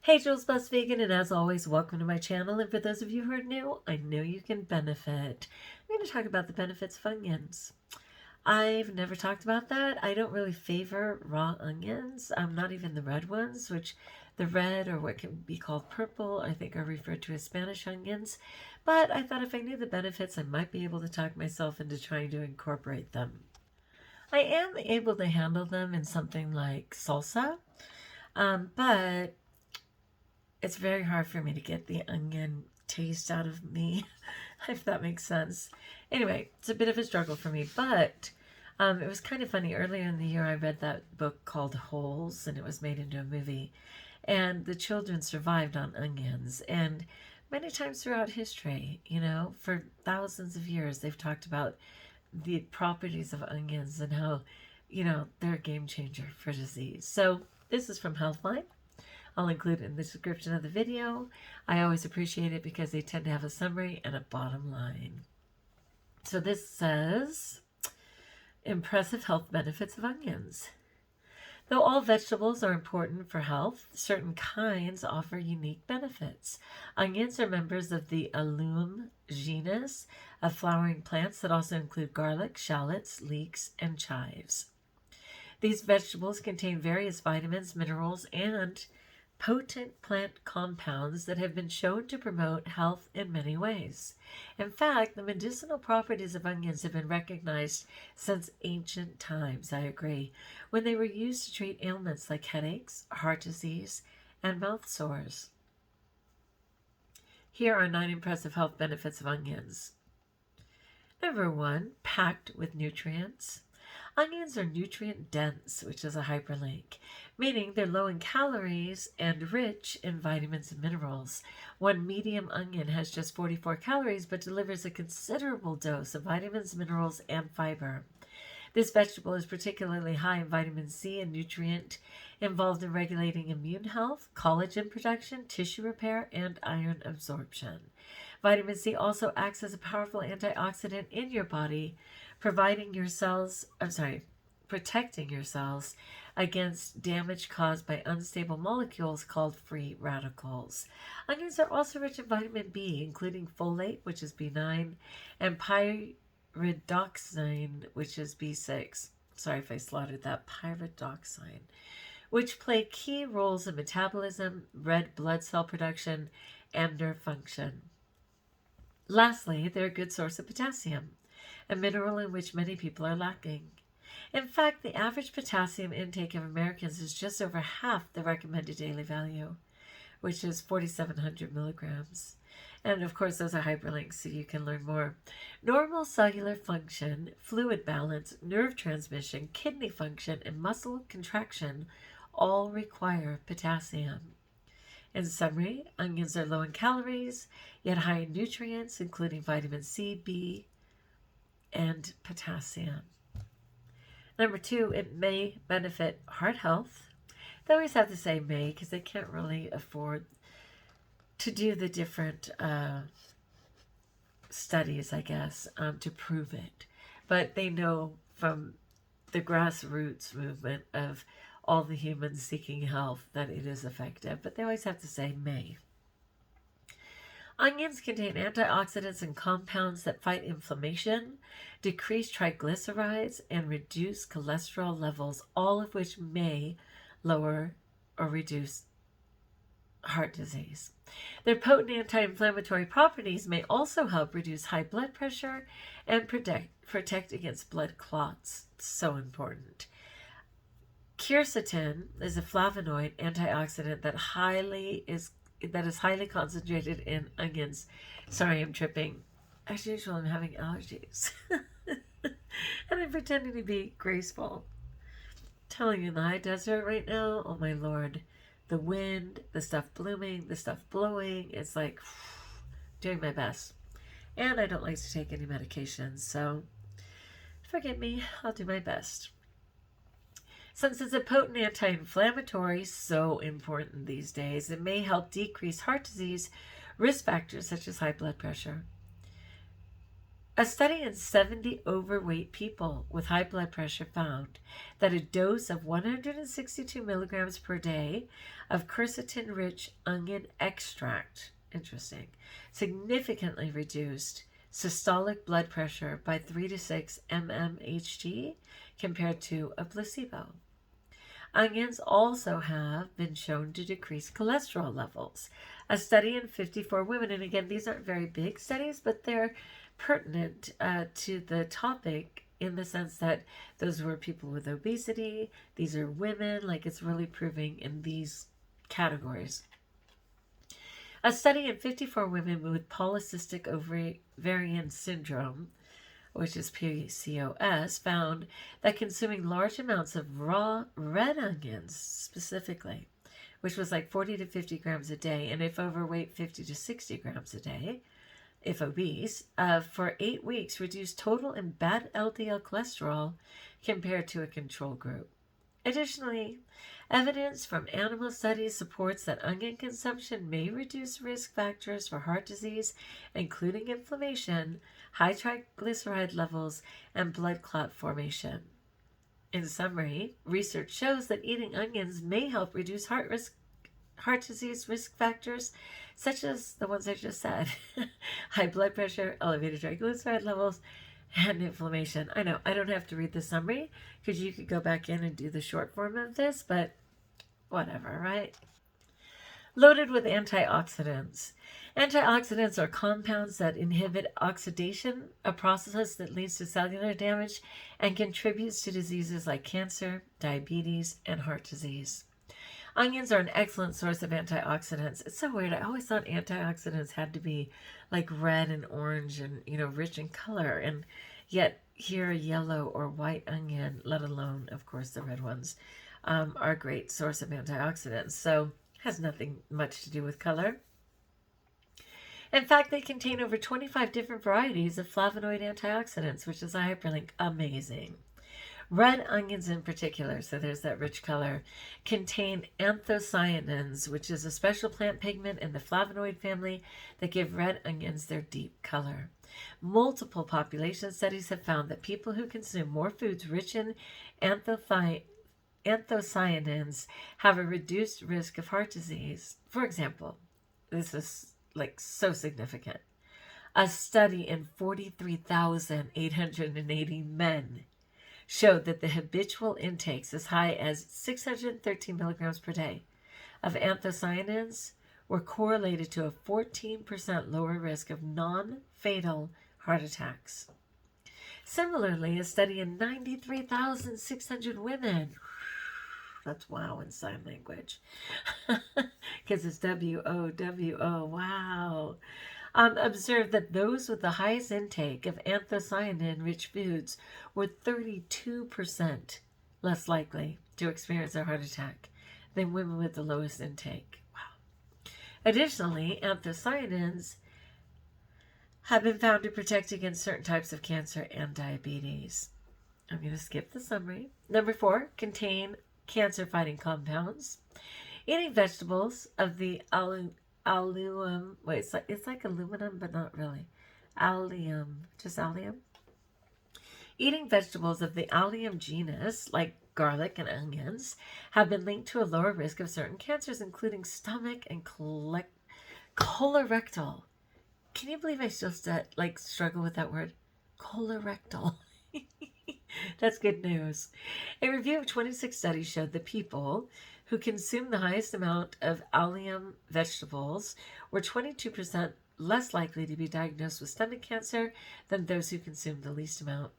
Hey, JulesBlessedVegan, and as always, welcome to my channel. And for those of you who are new, I know you can benefit. I'm going to talk about the benefits of onions. I've never talked about that. I don't really favor raw onions, not even the red ones, which the red or what can be called purple, I think are referred to as Spanish onions. But I thought if I knew the benefits, I might be able to talk myself into trying to incorporate them. I am able to handle them in something like salsa, but it's very hard for me to get the onion taste out of me, if that makes sense. Anyway, it's a bit of a struggle for me, but it was kind of funny. Earlier in the year, I read that book called Holes, and it was made into a movie. And the children survived on onions. And many times throughout history, for thousands of years, they've talked about the properties of onions and how, they're a game changer for disease. So this is from Healthline. I'll include it in the description of the video. I always appreciate it because they tend to have a summary and a bottom line. So this says, impressive health benefits of onions. Though all vegetables are important for health, certain kinds offer unique benefits. Onions are members of the allium genus of flowering plants that also include garlic, shallots, leeks, and chives. These vegetables contain various vitamins, minerals, and potent plant compounds that have been shown to promote health in many ways. In fact, the medicinal properties of onions have been recognized since ancient times, I agree, when they were used to treat ailments like headaches, heart disease, and mouth sores. Here are 9 impressive health benefits of onions. Number 1, packed with nutrients. Onions are nutrient dense, which is a hyperlink, meaning they're low in calories and rich in vitamins and minerals. One medium onion has just 44 calories but delivers a considerable dose of vitamins, minerals, and fiber. This vegetable is particularly high in vitamin C, a nutrient involved in regulating immune health, collagen production, tissue repair, and iron absorption. Vitamin C also acts as a powerful antioxidant in your body, protecting your cells against damage caused by unstable molecules called free radicals. Onions are also rich in vitamin B, including folate, which is B9, and pyridoxine, which is B6. Sorry if I slaughtered that. Pyridoxine, which play key roles in metabolism, red blood cell production, and nerve function. Lastly, they're a good source of potassium, a mineral in which many people are lacking. In fact, the average potassium intake of Americans is just over half the recommended daily value, which is 4,700 milligrams. And of course, those are hyperlinks, so you can learn more. Normal cellular function, fluid balance, nerve transmission, kidney function, and muscle contraction all require potassium. In summary, onions are low in calories, yet high in nutrients, including vitamin C, B, and potassium. Number 2, it may benefit heart health. They always have to say may because they can't really afford to do the different studies, I guess, to prove it. But they know from the grassroots movement of all the humans seeking health that it is effective. But they always have to say may. Onions contain antioxidants and compounds that fight inflammation, decrease triglycerides, and reduce cholesterol levels, all of which may lower or reduce heart disease. Their potent anti-inflammatory properties may also help reduce high blood pressure and protect against blood clots. So important. Quercetin is a flavonoid antioxidant that is highly concentrated in onions. Sorry, I'm tripping. As usual, I'm having allergies. And I'm pretending to be graceful. Telling you in the high desert right now, oh my lord. The wind, the stuff blooming, the stuff blowing. It's like doing my best. And I don't like to take any medications, so forgive me, I'll do my best. Since it's a potent anti-inflammatory, so important these days, it may help decrease heart disease risk factors such as high blood pressure. A study in 70 overweight people with high blood pressure found that a dose of 162 milligrams per day of quercetin-rich onion extract, interesting, significantly reduced systolic blood pressure by 3 to 6 mmHg compared to a placebo. Onions also have been shown to decrease cholesterol levels. A study in 54 women, and again, these aren't very big studies, but they're pertinent to the topic in the sense that those were people with obesity, these are women, like it's really proving in these categories. A study in 54 women with polycystic ovarian syndrome, which is PCOS, found that consuming large amounts of raw red onions specifically, which was like 40 to 50 grams a day, and if overweight, 50 to 60 grams a day, if obese, for 8 weeks reduced total and bad LDL cholesterol compared to a control group. Additionally, evidence from animal studies supports that onion consumption may reduce risk factors for heart disease, including inflammation, high triglyceride levels, and blood clot formation. In summary, research shows that eating onions may help reduce heart disease risk factors, such as the ones I just said: high blood pressure, elevated triglyceride levels, and inflammation. I know I don't have to read the summary because you could go back in and do the short form of this, but whatever, right? Loaded with antioxidants. Antioxidants are compounds that inhibit oxidation, a process that leads to cellular damage and contributes to diseases like cancer, diabetes, and heart disease. Onions are an excellent source of antioxidants. It's so weird. I always thought antioxidants had to be like red and orange and, rich in color. And yet here a yellow or white onion, let alone, of course, the red ones, are a great source of antioxidants. So it has nothing much to do with color. In fact, they contain over 25 different varieties of flavonoid antioxidants, which is a hyperlink. Amazing. Red onions in particular, so there's that rich color, contain anthocyanins, which is a special plant pigment in the flavonoid family that give red onions their deep color. Multiple population studies have found that people who consume more foods rich in anthocyanins have a reduced risk of heart disease. For example, this is like so significant. A study in 43,880 men showed that the habitual intakes as high as 613 milligrams per day of anthocyanins were correlated to a 14% lower risk of non-fatal heart attacks. Similarly, a study in 93,600 women, that's wow in sign language, because it's W-O-W-O, wow, observed that those with the highest intake of anthocyanin-rich foods were 32% less likely to experience a heart attack than women with the lowest intake. Wow. Additionally, anthocyanins have been found to protect against certain types of cancer and diabetes. I'm going to skip the summary. Number 4, contain cancer-fighting compounds. Eating vegetables of the allium, it's like aluminum, but not really. Allium, just allium. Eating vegetables of the allium genus, like garlic and onions, have been linked to a lower risk of certain cancers, including stomach and colorectal. Can you believe I still struggle with that word? Colorectal. That's good news. A review of 26 studies showed that people who consumed the highest amount of allium vegetables were 22% less likely to be diagnosed with stomach cancer than those who consumed the least amount.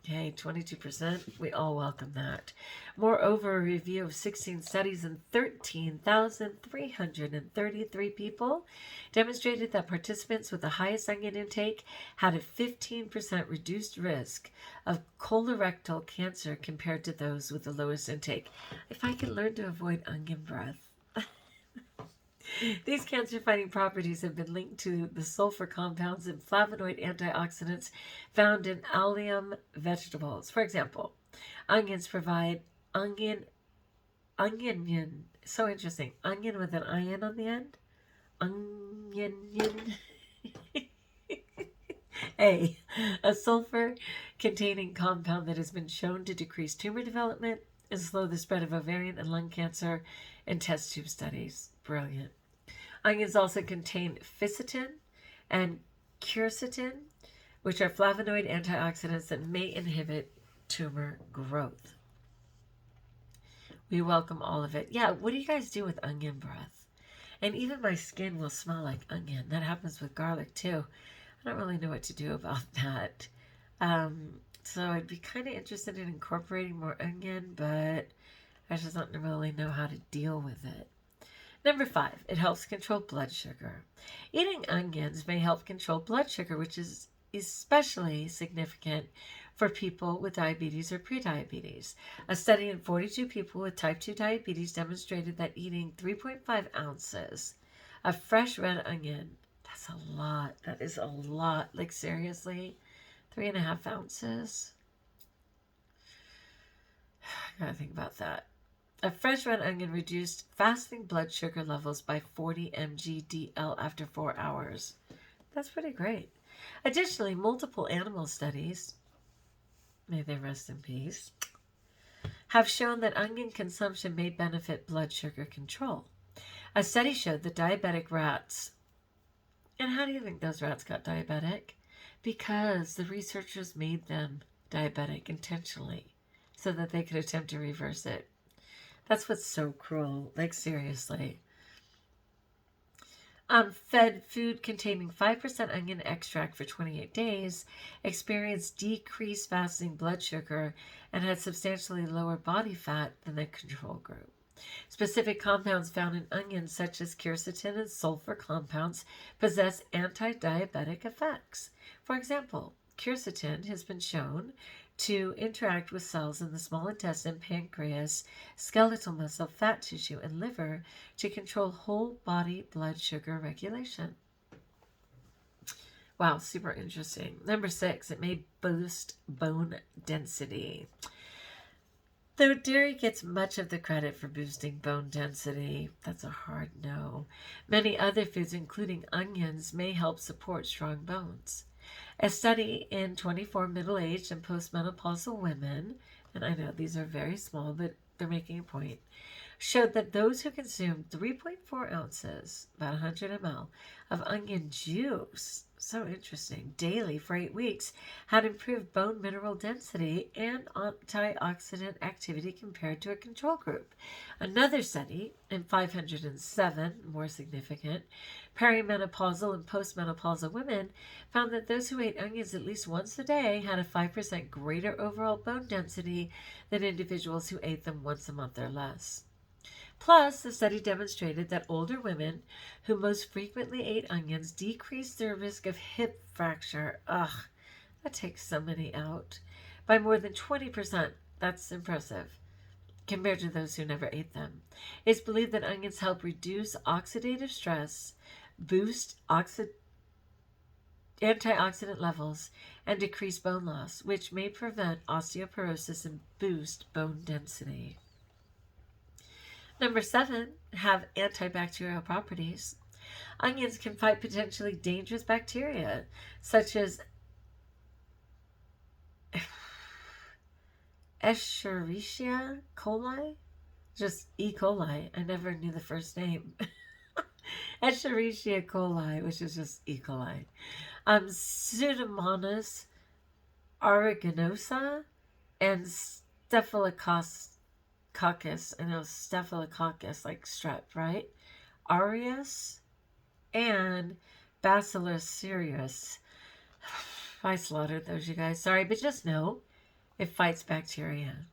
Okay, 22%, we all welcome that. Moreover, a review of 16 studies and 13,333 people demonstrated that participants with the highest onion intake had a 15% reduced risk of colorectal cancer compared to those with the lowest intake. If I could learn to avoid onion breath. These cancer-fighting properties have been linked to the sulfur compounds and flavonoid antioxidants found in allium vegetables. For example, onions provide onion, so interesting, onion with an ion on the end, onion. A sulfur-containing compound that has been shown to decrease tumor development and slow the spread of ovarian and lung cancer in test tube studies. Brilliant. Onions also contain fisetin and quercetin, which are flavonoid antioxidants that may inhibit tumor growth. We welcome all of it. Yeah, what do you guys do with onion breath? And even my skin will smell like onion. That happens with garlic too. I don't really know what to do about that. So I'd be kind of interested in incorporating more onion, but I just don't really know how to deal with it. Number 5, it helps control blood sugar. Eating onions may help control blood sugar, which is especially significant for people with diabetes or prediabetes. A study in 42 people with type 2 diabetes demonstrated that eating 3.5 ounces of fresh red onion, that's a lot. That is a lot. Like, seriously, 3.5 ounces? I gotta think about that. A fresh red onion reduced fasting blood sugar levels by 40 mg/dL after 4 hours. That's pretty great. Additionally, multiple animal studies, may they rest in peace, have shown that onion consumption may benefit blood sugar control. A study showed that diabetic rats, and how do you think those rats got diabetic? Because the researchers made them diabetic intentionally so that they could attempt to reverse it. That's what's so cruel. Like, seriously. Fed food containing 5% onion extract for 28 days experienced decreased fasting blood sugar and had substantially lower body fat than the control group. Specific compounds found in onions, such as quercetin and sulfur compounds, possess anti-diabetic effects. For example, quercetin has been shown to interact with cells in the small intestine, pancreas, skeletal muscle, fat tissue, and liver to control whole body blood sugar regulation. Wow, super interesting. Number 6, it may boost bone density. Though dairy gets much of the credit for boosting bone density, that's a hard no. Many other foods, including onions, may help support strong bones. A study in 24 middle-aged and postmenopausal women, and I know these are very small, but they're making a point, showed that those who consumed 3.4 ounces, about 100 ml, of onion juice, so interesting, daily for 8 weeks, had improved bone mineral density and antioxidant activity compared to a control group. Another study in 507, more significant, perimenopausal and postmenopausal women found that those who ate onions at least once a day had a 5% greater overall bone density than individuals who ate them once a month or less. Plus, the study demonstrated that older women who most frequently ate onions decreased their risk of hip fracture. Ugh, that takes so many out. By more than 20%. That's impressive compared to those who never ate them. It's believed that onions help reduce oxidative stress, boost antioxidant levels, and decrease bone loss, which may prevent osteoporosis and boost bone density. Number 7, have antibacterial properties. Onions can fight potentially dangerous bacteria, such as Escherichia coli? Just E. coli. I never knew the first name. Escherichia coli, which is just E. coli. Pseudomonas aeruginosa and Staphylococcus. I know Staphylococcus, like strep, right? Aureus and Bacillus cereus. I slaughtered those, you guys. Sorry, but just know it fights bacteria.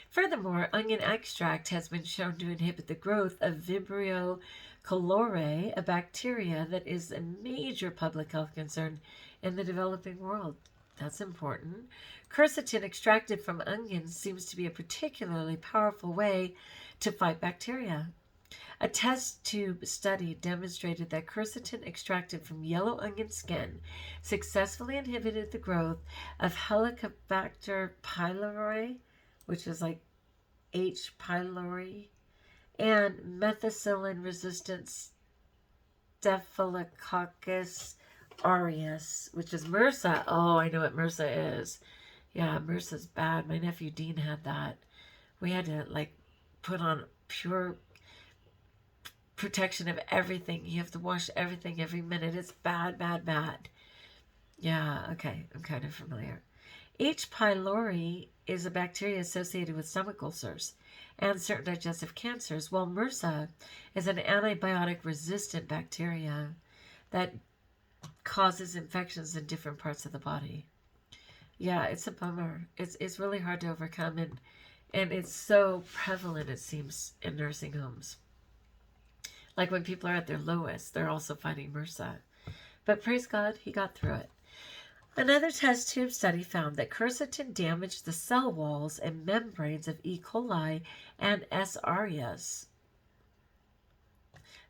Furthermore, onion extract has been shown to inhibit the growth of Vibrio cholerae, a bacteria that is a major public health concern in the developing world. That's important. Quercetin extracted from onions seems to be a particularly powerful way to fight bacteria. A test tube study demonstrated that quercetin extracted from yellow onion skin successfully inhibited the growth of Helicobacter pylori, which is like H. pylori, and methicillin-resistant Staphylococcus aureus, which is MRSA. Oh, I know what MRSA is. Yeah, MRSA's bad. My nephew Dean had that. We had to like put on pure protection of everything. You have to wash everything every minute. It's bad, bad, bad. Yeah, okay. I'm kind of familiar. H. pylori is a bacteria associated with stomach ulcers and certain digestive cancers, while MRSA is an antibiotic-resistant bacteria that causes infections in different parts of the body. Yeah, it's a bummer. It's really hard to overcome, and it's so prevalent, it seems, in nursing homes. Like when people are at their lowest, they're also fighting MRSA. But praise God, he got through it. Another test tube study found that quercetin damaged the cell walls and membranes of E. coli and S. aureus.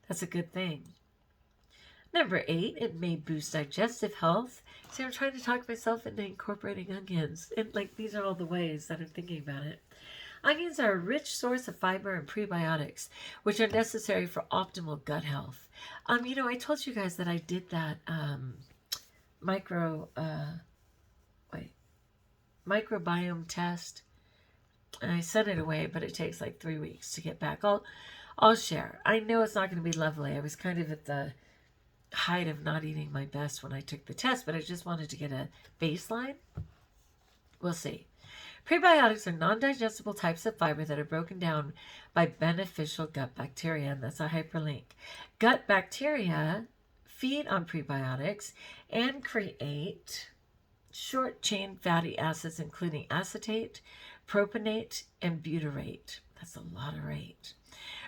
That's a good thing. Number 8, it may boost digestive health. See, I'm trying to talk myself into incorporating onions. And like, these are all the ways that I'm thinking about it. Onions are a rich source of fiber and prebiotics, which are necessary for optimal gut health. I told you guys that I did that microbiome test, and I sent it away, but it takes like 3 weeks to get back. I'll share. I know it's not going to be lovely. I was kind of at the height of not eating my best when I took the test, but I just wanted to get a baseline. We'll see. Prebiotics are non-digestible types of fiber that are broken down by beneficial gut bacteria, and that's a hyperlink. Gut bacteria feed on prebiotics and create short-chain fatty acids, including acetate, propionate, and butyrate. That's a lot of rate.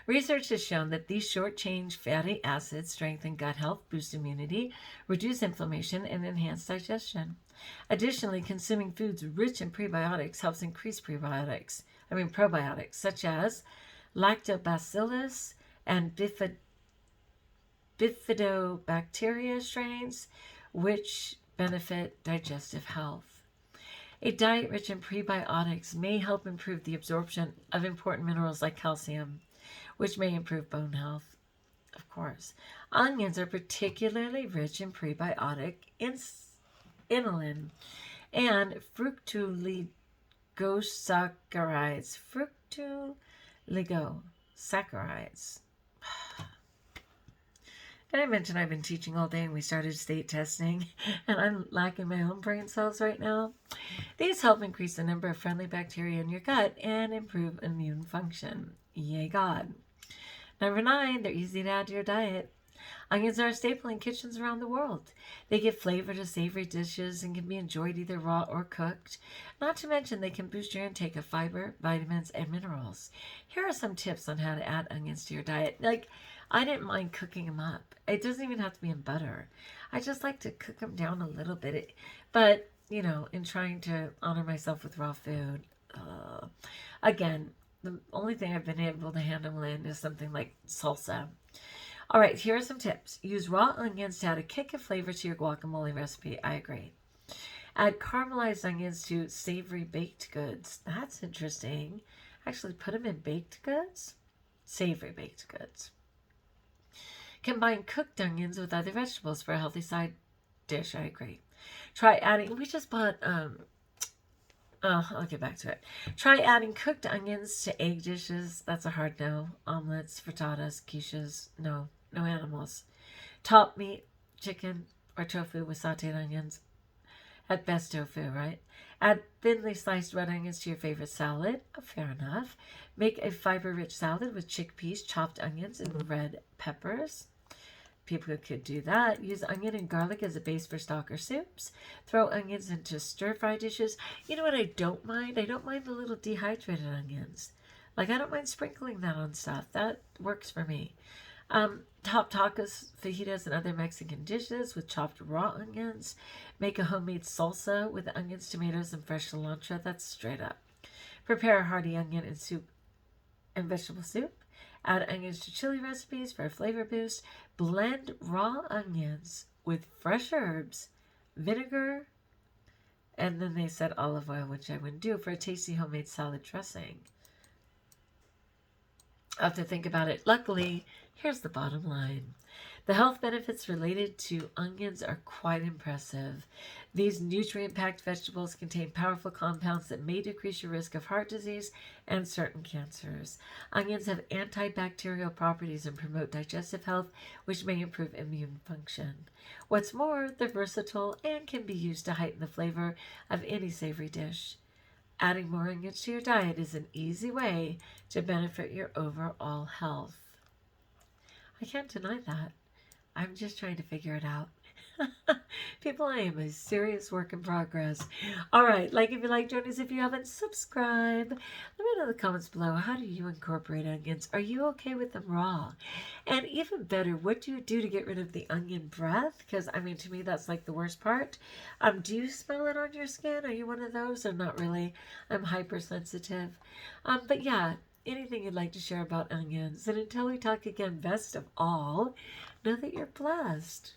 Research has shown that these short-chain fatty acids strengthen gut health, boost immunity, reduce inflammation, and enhance digestion. Additionally, consuming foods rich in prebiotics helps increase probiotics, such as lactobacillus and bifidobacteria strains, which benefit digestive health. A diet rich in prebiotics may help improve the absorption of important minerals like calcium, which may improve bone health. Of course, onions are particularly rich in prebiotic inulin and fructooligosaccharides. Did I mention I've been teaching all day and we started state testing and I'm lacking my own brain cells right now? These help increase the number of friendly bacteria in your gut and improve immune function. Yay God. Number 9, they're easy to add to your diet. Onions are a staple in kitchens around the world. They give flavor to savory dishes and can be enjoyed either raw or cooked. Not to mention they can boost your intake of fiber, vitamins, and minerals. Here are some tips on how to add onions to your diet. Like, I didn't mind cooking them up. It doesn't even have to be in butter. I just like to cook them down a little bit. But, in trying to honor myself with raw food, again, the only thing I've been able to handle in is something like salsa. All right, here are some tips. Use raw onions to add a kick of flavor to your guacamole recipe. I agree. Add caramelized onions to savory baked goods. That's interesting. Actually, put them in baked goods? Savory baked goods. Combine cooked onions with other vegetables for a healthy side dish. I agree. Try adding, we just bought, I'll get back to it. Try adding cooked onions to egg dishes. That's a hard no. Omelets, frittatas, quiches. No animals. Top meat, chicken, or tofu with sauteed onions. At best tofu, right? Add thinly sliced red onions to your favorite salad. Fair enough. Make a fiber-rich salad with chickpeas, chopped onions, and red peppers. People could do that. Use onion and garlic as a base for stock or soups. Throw onions into stir-fry dishes. You know what I don't mind? I don't mind the little dehydrated onions. Like, I don't mind sprinkling that on stuff. That works for me. Top tacos, fajitas, and other Mexican dishes with chopped raw onions. Make a homemade salsa with onions, tomatoes, and fresh cilantro. That's straight up. Prepare a hearty onion and soup and vegetable soup. Add onions to chili recipes for a flavor boost. Blend raw onions with fresh herbs, vinegar, and then they said olive oil, which I wouldn't do, for a tasty homemade salad dressing. I'll have to think about it. Luckily, Here's the bottom line. The health benefits related to onions are quite impressive. These nutrient-packed vegetables contain powerful compounds that may decrease your risk of heart disease and certain cancers. Onions have antibacterial properties and promote digestive health, which may improve immune function. What's more, they're versatile and can be used to heighten the flavor of any savory dish. Adding more onions to your diet is an easy way to benefit your overall health. I can't deny that. I'm just trying to figure it out. People, I am a serious work in progress. All right, like if you like, join us if you haven't. Subscribe. Let me know in the comments below, how do you incorporate onions? Are you okay with them raw? And even better, what do you do to get rid of the onion breath? Because, I mean, to me, that's like the worst part. Do you smell it on your skin? Are you one of those? Or not really? I'm hypersensitive. But yeah, anything you'd like to share about onions. And until we talk again, best of all, know that you're blessed.